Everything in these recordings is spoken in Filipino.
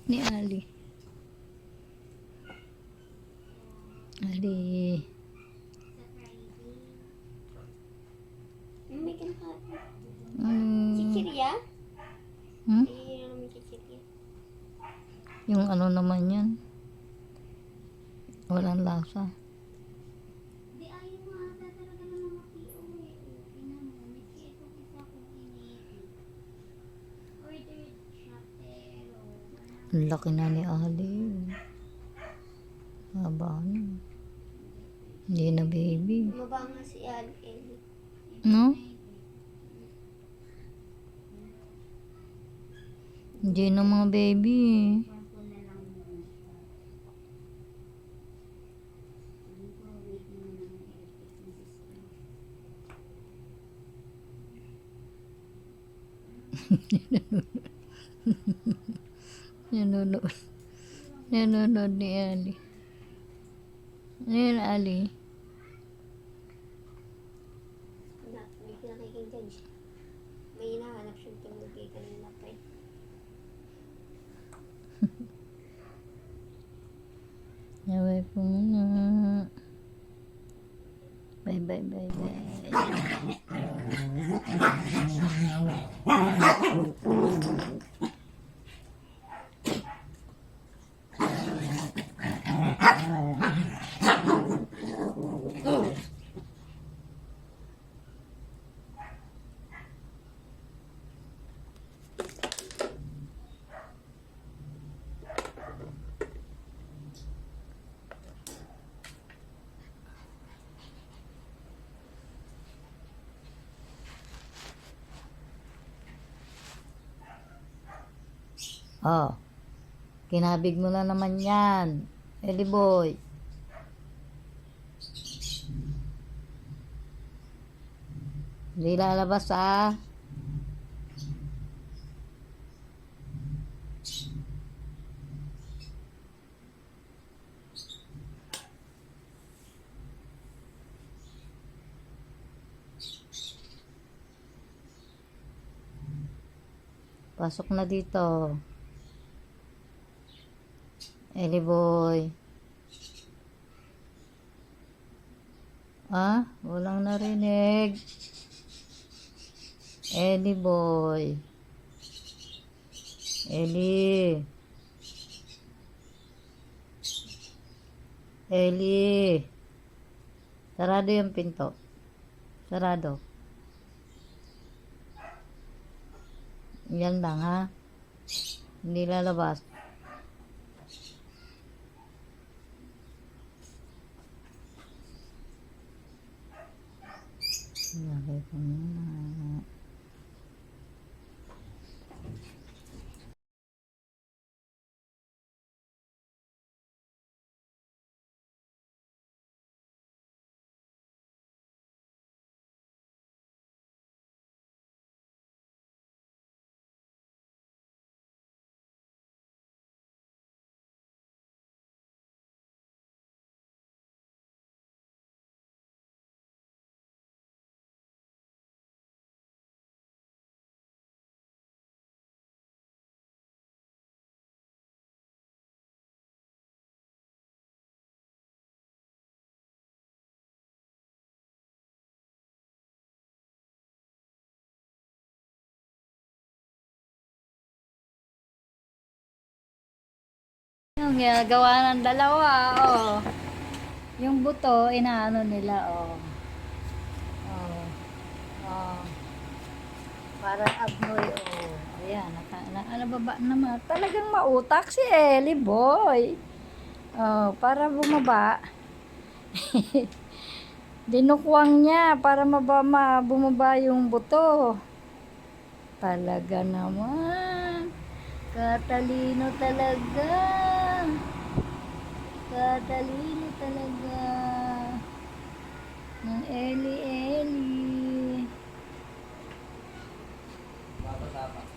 ni Ali. Ali. May kinakain. Mm, Chichirya? hmm? Ay, ano naman chichirya? Yung ano naman yan. Walang lasa. Di ayaw mo ata talaga ng mga PO eh. Tingnan mo, may ito isa kong iniiti. Order shopero. Ang laki na ni Ali. Haba na. Hindi na baby. Mababa nga si Ellie. No? Hindi na mga baby eh. Nanonood. Nanonood ni Ali. Ano yun, Ali? Anak, may pinakikinggan siya. May hinahanap siyang tumugay kanina pa eh. Naway ko muna. Bye, bye, bye, bye. Oh, kinabig mo na naman yan. Eddie boy. Hindi lalabas ah. Pasok na dito. Eddie boy. Ah, walang narinig. Eddie boy. Ellie. Ellie. Sarado yung pinto. Sarado. Yan lang ha. Hindi lalabas. Lagay ko muna. Yung ginagawa ng dalawa, oh. Yung buto, inaano nila, oh. Oh. Oh. Parang abnoy, oh. Ayan, nababa naman. Talagang mautak si Ellie boy. Oh, para bumaba. Dinukwang niya para bumaba yung buto. Talaga naman. Katalino talaga. Katalino talaga. Ng Ellie.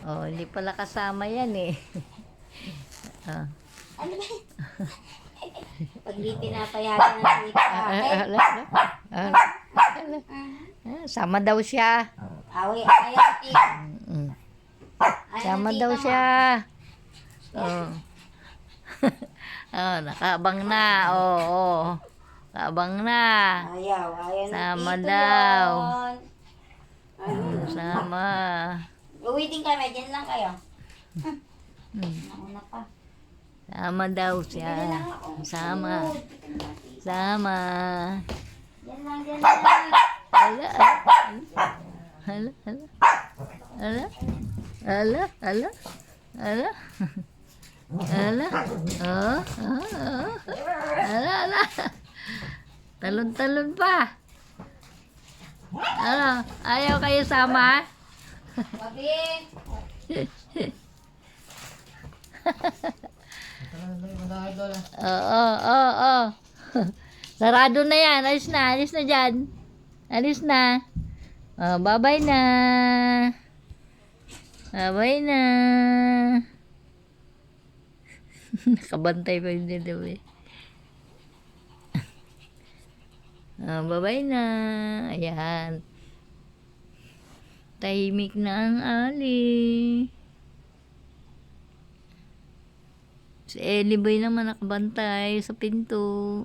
Oh, hindi pala kasama yan eh. Ah. Ano ba? Pag di pinapayagan ng sweet Sama daw siya. ayaw, Sama daw siya. Oh. Oh, nakaabang na. Oh, oh. Kaabang na. Ayaw na Sama tito daw. yan. Sama. Uwiting kami, dyan lang kayo. Hmm. Nauna pa. Sama daw Bili siya. lang ako. Sama. Sunod. Ito na, tita. Sama. Dyan lang, dyan lang. Ala. Ala. Ala. Ala. Ala. Ala. Ala. Oh. Oh. Oh. Ala. Ala. Talon-talon pa. Ano? Ayaw kayo sama? Babi. Oo, oo, oo. Sarado na yan. Alis na dyan. Alis na. Oh, bye-bye na. Bye-bye na. Nakabantay pa yung dalawa. Bye-bye na. Ayan. Tahimik na ang ali. Si Ellie Boy naman nakabantay sa pinto.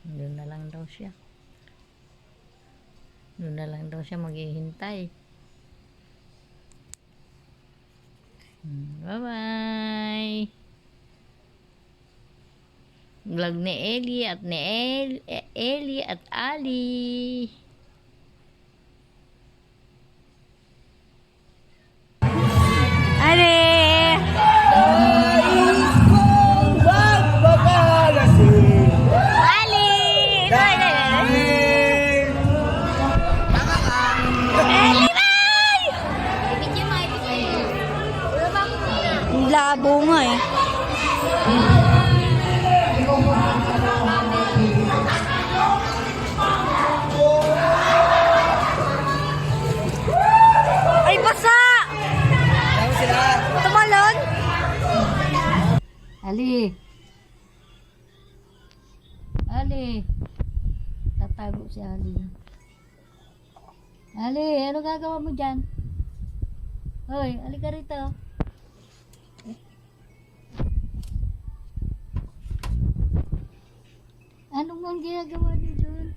Doon na lang daw siya. Doon na lang daw siya maghihintay. Bye-bye. Vlog ni Ellie at Ellie at Ali. Ali! Ali! Ibigyan mo, ibigyan mo. Labo nga eh. Ay, basa! Tumalon? Ali! Ali! Tatago si Ali. Ali, ano gagawa mo dyan? Hoy, ali ka rito. Anong ang ginagawa niyo dyan?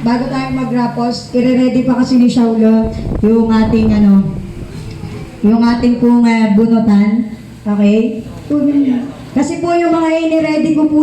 Bago tayo mag-rapos, i-ready pa kasi ni Shaulo yung ating yung ating pong bunutan. Okay? Kasi po yung mga ini-ready ko po